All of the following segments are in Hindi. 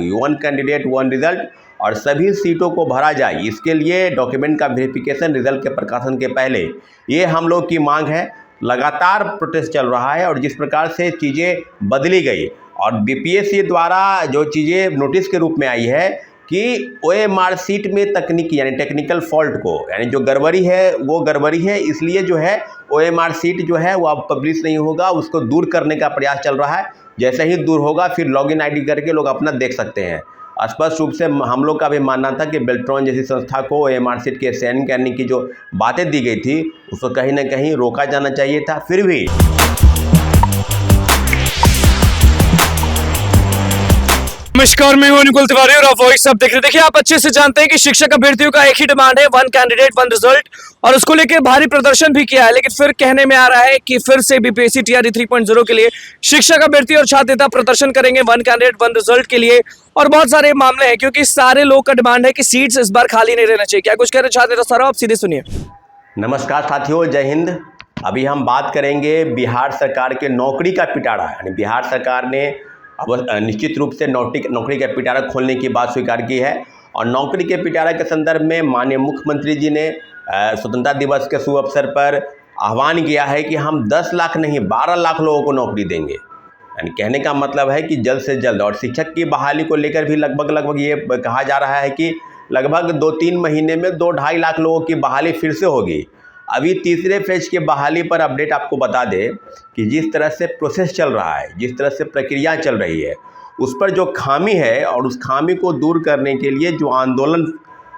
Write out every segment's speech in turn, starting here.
हुई, वन कैंडिडेट वन रिजल्ट, और सभी सीटों को भरा जाए, इसके लिए डॉक्यूमेंट का वेरिफिकेशन रिजल्ट के प्रकाशन के पहले, ये हम लोग की मांग है। लगातार प्रोटेस्ट चल रहा है और जिस प्रकार से चीज़ें बदली गई और बीपीएससी द्वारा जो चीज़ें नोटिस के रूप में आई है कि ओएमआर सीट में तकनीकी यानी टेक्निकल फॉल्ट को, यानी जो गड़बड़ी है वो गड़बड़ी है, इसलिए जो है ओएमआर सीट जो है वो अब पब्लिश नहीं होगा, उसको दूर करने का प्रयास चल रहा है। जैसे ही दूर होगा फिर लॉगिन आईडी करके लोग अपना देख सकते हैं। स्पष्ट रूप से हम लोग का भी मानना था कि बेल्ट्रॉन जैसी संस्था को ओएमआर सीट के साइन करने की जो बातें दी गई थी उसको कहीं ना कहीं रोका जाना चाहिए था। फिर भी नमस्कार, मैं हूं अनुकुल तिवारी और आप वॉइस अब देख रहे हैं। देखिए, आप अच्छे से जानते हैं कि शिक्षक अभ्यर्थियों का एक ही डिमांड है, वन कैंडिडेट वन रिजल्ट, और उसको लेकर भारी प्रदर्शन भी किया है। लेकिन फिर कहने में आ रहा है कि फिर से बीपीएससी टीआरई 3.0 के लिए शिक्षक अभ्यर्थी और छात्र नेता प्रदर्शन करेंगे वन कैंडिडेट वन रिजल्ट के लिए। और बहुत सारे मामले हैं क्योंकि सारे लोग का डिमांड है कि सीट्स इस बार खाली नहीं रहना चाहिए। क्या कुछ कह रहे छात्र नेता साहब, आप सीधे सुनिए। नमस्कार साथियों, जय हिंद। अभी हम बात करेंगे बिहार सरकार के नौकरी का पिटारा, यानी बिहार सरकार ने अब निश्चित रूप से नौकरी का पिटारा खोलने की बात स्वीकार की है। और नौकरी के पिटारा के संदर्भ में माननीय मुख्यमंत्री जी ने स्वतंत्रता दिवस के शुभ अवसर पर आह्वान किया है कि हम 10 लाख नहीं 12 लाख लोगों को नौकरी देंगे। यानी कहने का मतलब है कि जल्द से जल्द। और शिक्षक की बहाली को लेकर भी लगभग ये कहा जा रहा है कि लगभग 2-3 महीने में 2-2.5 लाख लोगों की बहाली फिर से होगी। अभी तीसरे फेज की बहाली पर अपडेट आपको बता दें कि जिस तरह से प्रोसेस चल रहा है, जिस तरह से प्रक्रिया चल रही है, उस पर जो खामी है और उस खामी को दूर करने के लिए जो आंदोलन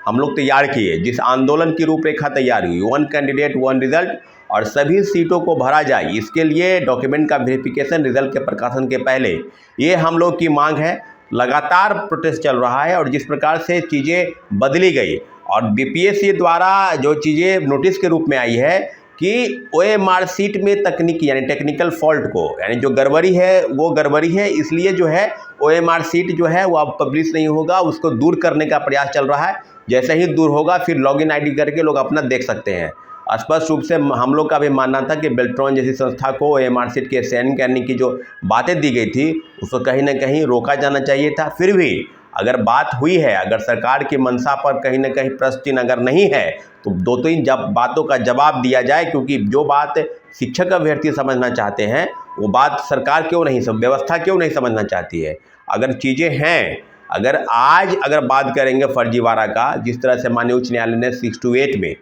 हम लोग तैयार किए, जिस आंदोलन की रूपरेखा तैयार हुई, वन कैंडिडेट वन रिजल्ट, और सभी सीटों को भरा जाए, इसके लिए डॉक्यूमेंट का वेरिफिकेशन रिजल्ट के प्रकाशन के पहले, ये हम लोग की मांग है। लगातार प्रोटेस्ट चल रहा है और जिस प्रकार से चीज़ें बदली गई और बीपीएससी द्वारा जो चीज़ें नोटिस के रूप में आई है कि ओएमआर सीट में तकनीकी यानी टेक्निकल फॉल्ट को, यानी जो गड़बड़ी है वो गड़बड़ी है, इसलिए जो है ओएमआर सीट जो है वो अब पब्लिश नहीं होगा, उसको दूर करने का प्रयास चल रहा है। जैसे ही दूर होगा फिर लॉगिन आईडी करके लोग अपना देख सकते हैं। स्पष्ट रूप से हम लोग का भी मानना था कि बेल्ट्रॉन जैसी संस्था को ओएमआर सीट के साइन करने की जो बातें दी गई थी उसको कहीं ना कहीं रोका जाना चाहिए था। फिर भी अगर बात हुई है, अगर सरकार की मंशा पर कहीं ना कहीं प्रश्न चिन्ह अगर नहीं है तो 2-3 बातों का जवाब दिया जाए, क्योंकि जो बात शिक्षक अभ्यर्थी समझना चाहते हैं वो बात सरकार क्यों नहीं व्यवस्था क्यों नहीं समझना चाहती है। अगर चीज़ें हैं, अगर बात करेंगे फर्जीवाड़ा का, जिस तरह से माननीय उच्च न्यायालय ने 6-8 में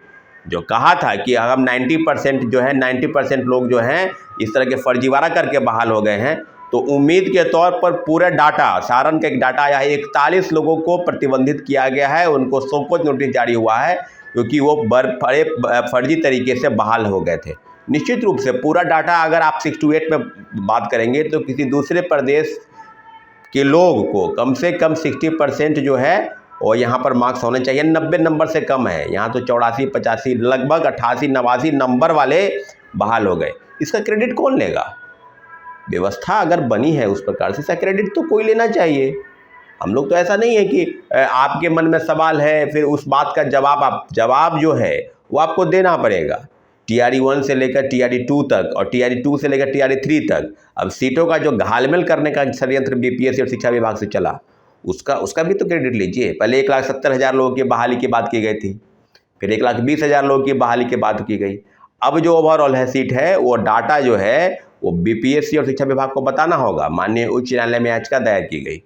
जो कहा था कि हम 90% लोग जो हैं इस तरह के फर्जीवाड़ा करके बहाल हो गए हैं, तो उम्मीद के तौर पर पूरा डाटा, सारण का एक डाटा आया है, 41 लोगों को प्रतिबंधित किया गया है, उनको शोकॉज नोटिस जारी हुआ है क्योंकि वो बड़े फर्जी तरीके से बहाल हो गए थे। निश्चित रूप से पूरा डाटा अगर आप 6-8 में बात करेंगे तो किसी दूसरे प्रदेश के लोग को कम से कम 60% जो है और यहाँ पर मार्क्स होने चाहिए, 90 नंबर से कम है। यहाँ तो 84-85 लगभग 88-89 नंबर वाले बहाल हो गए। इसका क्रेडिट कौन लेगा? व्यवस्था अगर बनी है उस प्रकार से, इसका क्रेडिट तो कोई लेना चाहिए। हम लोग तो ऐसा नहीं है कि आपके मन में सवाल है फिर उस बात का जवाब जो है वो आपको देना पड़ेगा। टीआरई 1 से लेकर टीआरई 2 तक और टीआरई 2 से लेकर टीआरई 3 तक अब सीटों का जो घालमेल करने का षड्यंत्र बीपीएससी और शिक्षा विभाग से चला, उसका भी तो क्रेडिट लीजिए। पहले 1,70,000 लोगों की बहाली की बात की गई थी, फिर 1,20,000 लोगों की बहाली की बात की गई। अब जो ओवरऑल है सीट है वो डाटा जो है वो बीपीएससी और शिक्षा विभाग को बताना होगा। माननीय उच्च न्यायालय में याचिका दायर की गई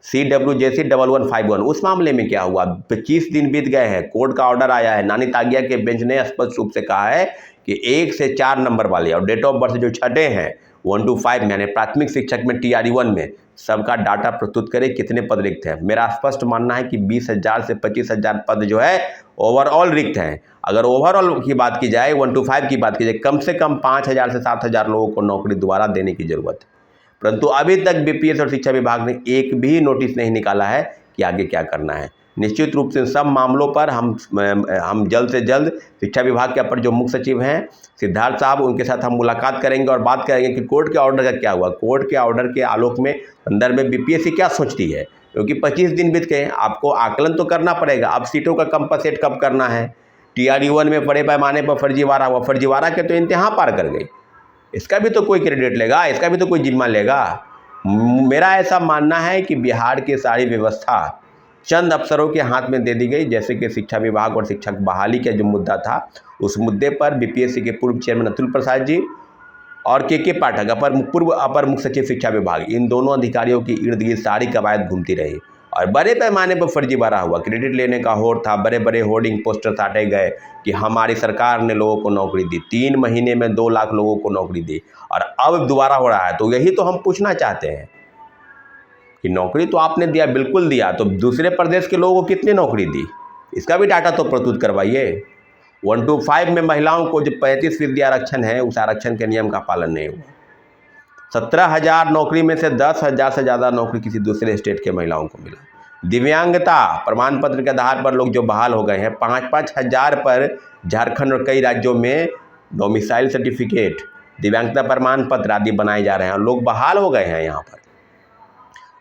CWJC 1151, उस मामले में क्या हुआ? 25 दिन बीत गए हैं, कोर्ट का ऑर्डर आया है। नानी तागिया के बेंच ने स्पष्ट रूप से कहा है कि 1 से 4 नंबर वाले और डेट ऑफ बर्थ जो छठे हैं 1 to 5 यानी प्राथमिक शिक्षक में टीआरई 1 में सबका डाटा प्रस्तुत करें, कितने पद रिक्त हैं। मेरा स्पष्ट मानना है कि 20,000 से 25,000 पद जो है ओवरऑल रिक्त हैं। अगर ओवरऑल की बात की जाए, 1 to 5 की बात की जाए, कम से कम 5,000 से 7,000 लोगों को नौकरी दोबारा देने की जरूरत है। परंतु अभी तक बीपीएस और शिक्षा विभाग ने एक भी नोटिस नहीं निकाला है कि आगे क्या करना है। निश्चित रूप से सब मामलों पर हम जल्द से जल्द शिक्षा विभाग के अपर जो मुख्य सचिव हैं सिद्धार्थ साहब, उनके साथ हम मुलाकात करेंगे और बात करेंगे कि कोर्ट के ऑर्डर का क्या हुआ। कोर्ट के ऑर्डर के आलोक में अंदर में बीपीएससी क्या सोचती है, क्योंकि 25 दिन बीत गए, आपको आकलन तो करना पड़ेगा। अब सीटों का कंपनसेट कब करना है? टीआरई 1 में बड़े पैमाने पर फर्जीवाड़ा हुआ, फर्जीवाड़ा के तो इंतहा पार कर गई। इसका भी तो कोई क्रेडिट लेगा, इसका भी तो कोई जिम्मा लेगा। मेरा ऐसा मानना है कि बिहार की सारी व्यवस्था चंद अफसरों के हाथ में दे दी गई, जैसे कि शिक्षा विभाग और शिक्षक बहाली का जो मुद्दा था, उस मुद्दे पर बीपीएससी के पूर्व चेयरमैन अतुल प्रसाद जी और के पाठक पूर्व अपर मुख्य सचिव शिक्षा विभाग, इन दोनों अधिकारियों की इर्द गिर्द सारी कवायद घूमती रही और बड़े पैमाने पर फर्जीवाड़ा हुआ। क्रेडिट लेने का होड़ था, बड़े बड़े होर्डिंग पोस्टर साटे गए कि हमारी सरकार ने लोगों को नौकरी दी, 3 महीने में 2 लाख लोगों को नौकरी दी और अब दोबारा हो रहा है। तो यही तो हम पूछना चाहते हैं कि नौकरी तो आपने दिया, बिल्कुल दिया, तो दूसरे प्रदेश के लोगों को कितनी नौकरी दी, इसका भी डाटा तो प्रस्तुत करवाइए। 125 में महिलाओं को जो 35% आरक्षण है, उस आरक्षण के नियम का पालन नहीं हुआ। 17,000 नौकरी में से 10,000 से ज़्यादा नौकरी किसी दूसरे स्टेट के महिलाओं को मिला। दिव्यांगता प्रमाण पत्र के आधार पर लोग जो बहाल हो गए हैं, 5-5 हज़ार पर झारखंड और कई राज्यों में डोमिसाइल सर्टिफिकेट, दिव्यांगता प्रमाण पत्र आदि बनाए जा रहे हैं और लोग बहाल हो गए हैं। यहाँ पर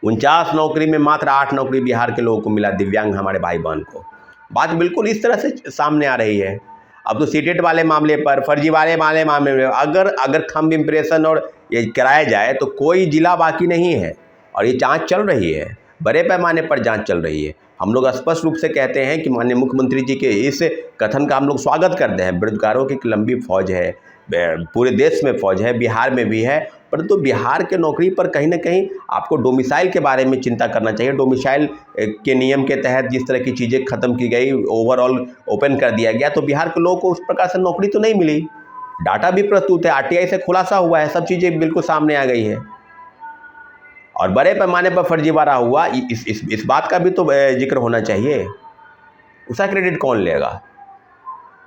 49 नौकरी में मात्र 8 नौकरी बिहार के लोगों को मिला, दिव्यांग हमारे भाई बहन को। बात बिल्कुल इस तरह से सामने आ रही है। अब तो सीटेट वाले मामले पर, फर्जीवाड़े वाले मामले में अगर थंब इम्प्रेशन और ये कराया जाए तो कोई जिला बाकी नहीं है और ये जांच चल रही है, बड़े पैमाने पर जांच चल रही है। हम लोग स्पष्ट रूप से कहते हैं कि माननीय मुख्यमंत्री जी के इस कथन का हम लोग स्वागत करते हैं। बेरोजगारों की एक लंबी फौज है, पूरे देश में फौज है, बिहार में भी है, परंतु बिहार के नौकरी पर कहीं ना कहीं आपको डोमिसाइल के बारे में चिंता करना चाहिए। डोमिसाइल के नियम के तहत जिस तरह की चीज़ें खत्म की गई, ओवरऑल ओपन कर दिया गया, तो बिहार के लोगों को उस प्रकार से नौकरी तो नहीं मिली। डाटा भी प्रस्तुत है, आरटीआई से खुलासा हुआ है, सब चीज़ें बिल्कुल सामने आ गई है और बड़े पैमाने पर फर्जीवाड़ा हुआ। इस बात का भी तो जिक्र होना चाहिए। उसका क्रेडिट कौन लेगा?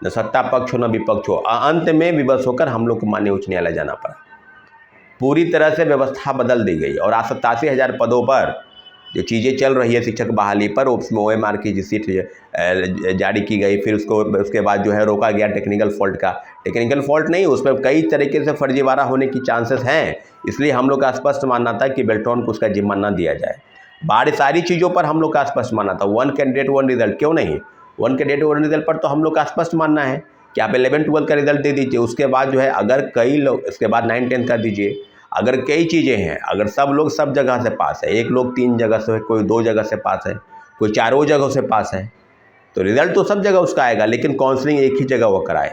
न सत्ता पक्ष हो न विपक्ष हो। अंत में विवश होकर हम लोग को माननीय उच्च न्यायालय जाना पड़ा। पूरी तरह से व्यवस्था बदल दी गई और 87,000 पदों पर जो चीज़ें चल रही है शिक्षक बहाली पर, उसमें OMR की रिसीट जारी की गई, फिर उसके बाद जो है रोका गया टेक्निकल फॉल्ट का। टेक्निकल फॉल्ट नहीं, उसमें कई तरीके से फर्जीवाड़ा होने की चांसेस हैं, इसलिए हम लोग का स्पष्ट मानना था कि बेल्ट्रॉन को उसका जिम्मा न दिया जाए। बाकी सारी चीज़ों पर हम लोग का स्पष्ट मानना था। 1 कैंडिडेट 1 रिजल्ट क्यों नहीं, 1 कैंडिडेट 1 रिजल्ट पर तो हम लोग का स्पष्ट मानना है कि आप 11-12 का रिजल्ट दे दीजिए। उसके बाद जो है अगर कई लोग, उसके बाद 9-10 कर दीजिए। अगर कई चीज़ें हैं, अगर सब लोग सब जगह से पास है, एक लोग 3 जगह से, कोई 2 जगह से पास है, कोई 4 जगहों से पास है, तो रिज़ल्ट तो सब जगह उसका आएगा, लेकिन काउंसलिंग एक ही जगह वो कराए।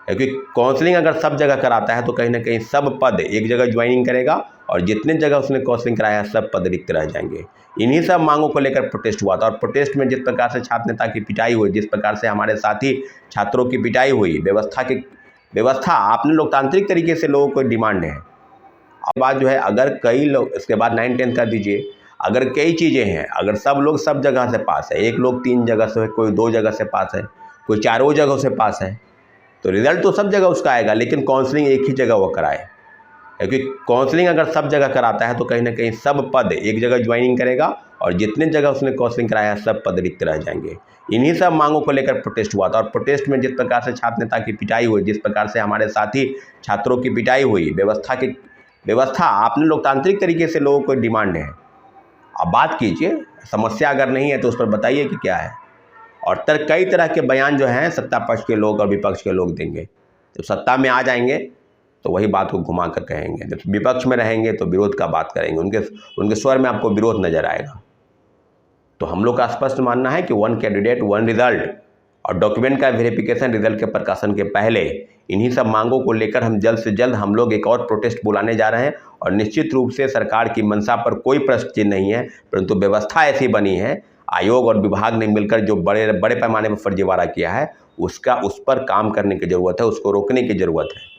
क्योंकि काउंसलिंग अगर सब जगह कराता है तो कहीं ना कहीं सब पद एक जगह ज्वाइनिंग करेगा और जितने जगह उसने काउंसलिंग कराया है सब पद रिक्त रह जाएंगे। इन्हीं सब मांगों को लेकर प्रोटेस्ट हुआ था और प्रोटेस्ट में जिस प्रकार से छात्र नेता की पिटाई हुई, जिस प्रकार से हमारे साथी छात्रों की पिटाई हुई, व्यवस्था आपने लोकतांत्रिक तरीके से लोगों को डिमांड है। अब बात जो है, अगर कई लोग, इसके बाद 9-10 कर दीजिए, अगर कई चीज़ें हैं, अगर सब लोग सब जगह से पास है, एक लोग 3 जगह से, कोई 2 जगह से पास है, कोई 4 जगहों से पास है, तो रिज़ल्ट तो सब जगह उसका आएगा, लेकिन काउंसलिंग एक ही जगह वो कराए। क्योंकि काउंसलिंग अगर सब जगह कराता है तो कहीं ना कहीं सब पद एक जगह ज्वाइनिंग करेगा और जितने जगह उसने काउंसलिंग कराया है सब पद रिक्त रह जाएंगे। इन्हीं सब मांगों को लेकर प्रोटेस्ट हुआ था और प्रोटेस्ट में जिस प्रकार से छात्र नेता की पिटाई हुई, जिस प्रकार से हमारे साथी छात्रों की पिटाई हुई, व्यवस्था आपने लोकतांत्रिक तरीके से लोगों को डिमांड है। अब बात कीजिए, समस्या अगर नहीं है तो उस पर बताइए कि क्या है। और कई तरह के बयान जो हैं सत्ता पक्ष के लोग और विपक्ष के लोग देंगे। जब सत्ता में आ जाएंगे तो वही बात को घुमा कर कहेंगे, जब विपक्ष में रहेंगे तो विरोध का बात करेंगे, उनके स्वर में आपको विरोध नज़र आएगा। तो हम लोग का स्पष्ट मानना है कि 1 कैंडिडेट 1 रिजल्ट और डॉक्यूमेंट का वेरिफिकेशन रिजल्ट के प्रकाशन के पहले, इन्हीं सब मांगों को लेकर हम जल्द से जल्द हम लोग एक और प्रोटेस्ट बुलाने जा रहे हैं। और निश्चित रूप से सरकार की मंशा पर कोई प्रश्न चिन्ह नहीं है, परंतु व्यवस्था ऐसी बनी है, आयोग और विभाग ने मिलकर जो बड़े पैमाने पर फर्जीवाड़ा किया है, उस पर काम करने की ज़रूरत है, उसको रोकने की ज़रूरत है।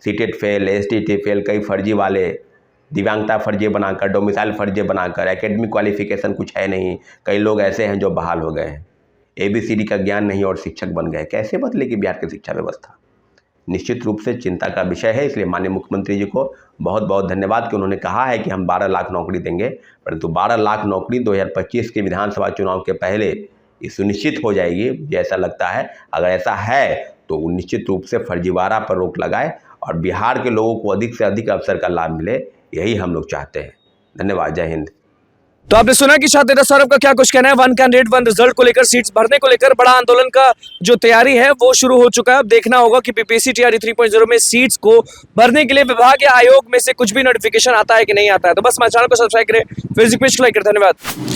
सीटेट फेल, STT फेल, कई फर्जी वाले, दिव्यांगता फर्जी बनाकर, डोमिसाइल फर्जी बनाकर, एकेडमिक क्वालिफिकेशन कुछ है नहीं, कई लोग ऐसे हैं जो बहाल हो गए हैं, ABCD का ज्ञान नहीं और शिक्षक बन गए। कैसे बदलेगी बिहार की शिक्षा व्यवस्था? निश्चित रूप से चिंता का विषय है। इसलिए माननीय मुख्यमंत्री जी को बहुत बहुत धन्यवाद कि उन्होंने कहा है कि हम 12 लाख नौकरी देंगे, परंतु 12 लाख नौकरी 2025 के विधानसभा चुनाव के पहले ये सुनिश्चित हो जाएगी, मुझे ऐसा लगता है। अगर ऐसा है तो निश्चित रूप से फर्जीवाड़ा पर रोक लगाए और बिहार के लोगों को अधिक से अधिक अवसर का लाभ मिले, यही हम लोग चाहते हैं। धन्यवाद। जय हिंद। तो आपने सुना कि छात्र नेता सौरभ का क्या कुछ कहना है। वन कैंडिडेट वन रिजल्ट को लेकर, सीट्स भरने को लेकर बड़ा आंदोलन का जो तैयारी है वो शुरू हो चुका है। अब देखना होगा कि बीपीएससी टीआरई 3.0 में सीट्स को भरने के लिए विभाग या आयोग में से कुछ भी नोटिफिकेशन आता है कि नहीं आता है। तो बस हमारे चैनल को सब्सक्राइब करें, फेसबुक पेज को लाइक करें। धन्यवाद।